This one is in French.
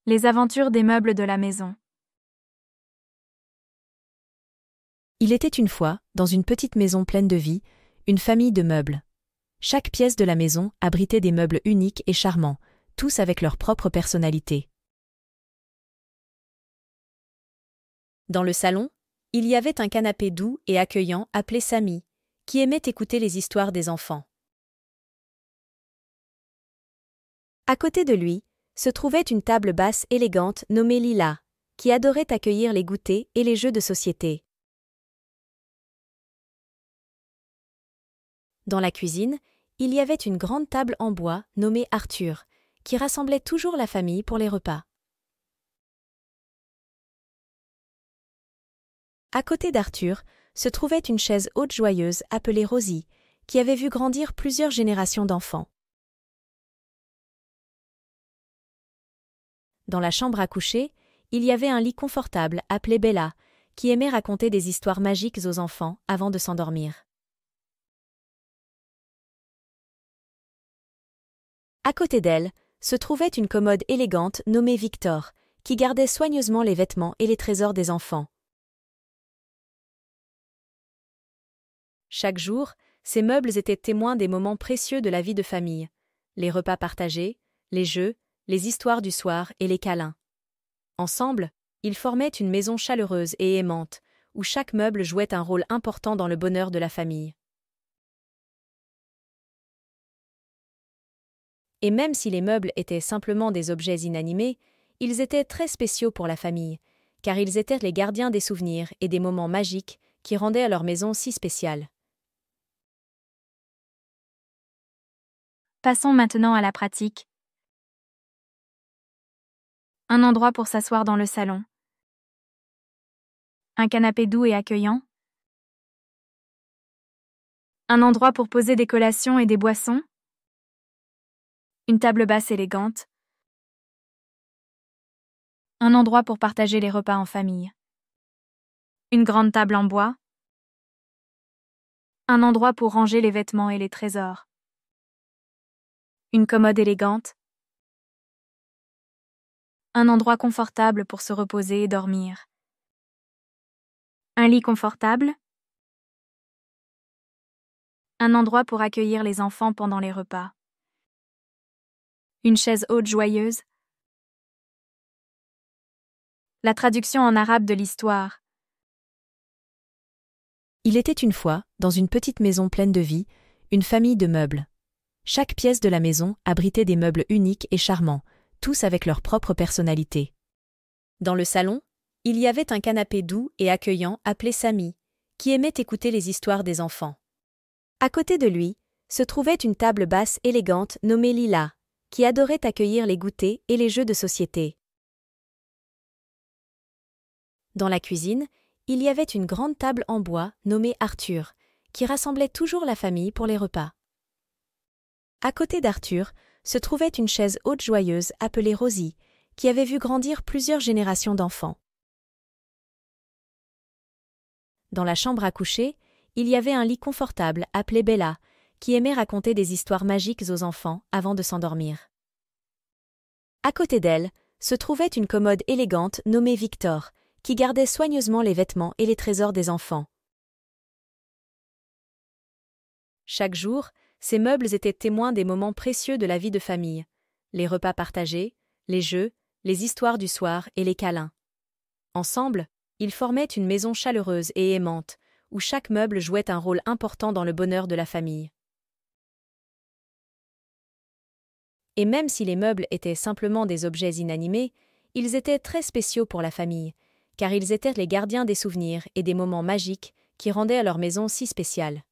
Les aventures des meubles de la maison. Il était une fois, dans une petite maison pleine de vie, une famille de meubles. Chaque pièce de la maison abritait des meubles uniques et charmants, tous avec leur propre personnalité. Dans le salon, il y avait un canapé doux et accueillant appelé Samy, qui aimait écouter les histoires des enfants. À côté de lui, se trouvait une table basse élégante nommée Lila, qui adorait accueillir les goûters et les jeux de société. Dans la cuisine, il y avait une grande table en bois nommée Arthur, qui rassemblait toujours la famille pour les repas. À côté d'Arthur, se trouvait une chaise haute joyeuse appelée Rosie, qui avait vu grandir plusieurs générations d'enfants. Dans la chambre à coucher, il y avait un lit confortable appelé Bella, qui aimait raconter des histoires magiques aux enfants avant de s'endormir. À côté d'elle, se trouvait une commode élégante nommée Victor, qui gardait soigneusement les vêtements et les trésors des enfants. Chaque jour, ces meubles étaient témoins des moments précieux de la vie de famille, les repas partagés, les jeux, les histoires du soir et les câlins. Ensemble, ils formaient une maison chaleureuse et aimante, où chaque meuble jouait un rôle important dans le bonheur de la famille. Et même si les meubles étaient simplement des objets inanimés, ils étaient très spéciaux pour la famille, car ils étaient les gardiens des souvenirs et des moments magiques qui rendaient leur maison si spéciale. Passons maintenant à la pratique. Un endroit pour s'asseoir dans le salon. Un canapé doux et accueillant. Un endroit pour poser des collations et des boissons. Une table basse élégante. Un endroit pour partager les repas en famille. Une grande table en bois. Un endroit pour ranger les vêtements et les trésors. Une commode élégante. Un endroit confortable pour se reposer et dormir. Un lit confortable. Un endroit pour accueillir les enfants pendant les repas. Une chaise haute joyeuse. La traduction en arabe de l'histoire. Il était une fois, dans une petite maison pleine de vie, une famille de meubles. Chaque pièce de la maison abritait des meubles uniques et charmants, tous avec leur propre personnalité. Dans le salon, il y avait un canapé doux et accueillant appelé Samy, qui aimait écouter les histoires des enfants. À côté de lui, se trouvait une table basse élégante nommée Lila, qui adorait accueillir les goûters et les jeux de société. Dans la cuisine, il y avait une grande table en bois nommée Arthur, qui rassemblait toujours la famille pour les repas. À côté d'Arthur, se trouvait une chaise haute joyeuse appelée Rosie, qui avait vu grandir plusieurs générations d'enfants. Dans la chambre à coucher, il y avait un lit confortable appelé Bella, qui aimait raconter des histoires magiques aux enfants avant de s'endormir. À côté d'elle, se trouvait une commode élégante nommée Victor, qui gardait soigneusement les vêtements et les trésors des enfants. Chaque jour, ces meubles étaient témoins des moments précieux de la vie de famille, les repas partagés, les jeux, les histoires du soir et les câlins. Ensemble, ils formaient une maison chaleureuse et aimante, où chaque meuble jouait un rôle important dans le bonheur de la famille. Et même si les meubles étaient simplement des objets inanimés, ils étaient très spéciaux pour la famille, car ils étaient les gardiens des souvenirs et des moments magiques qui rendaient leur maison si spéciale.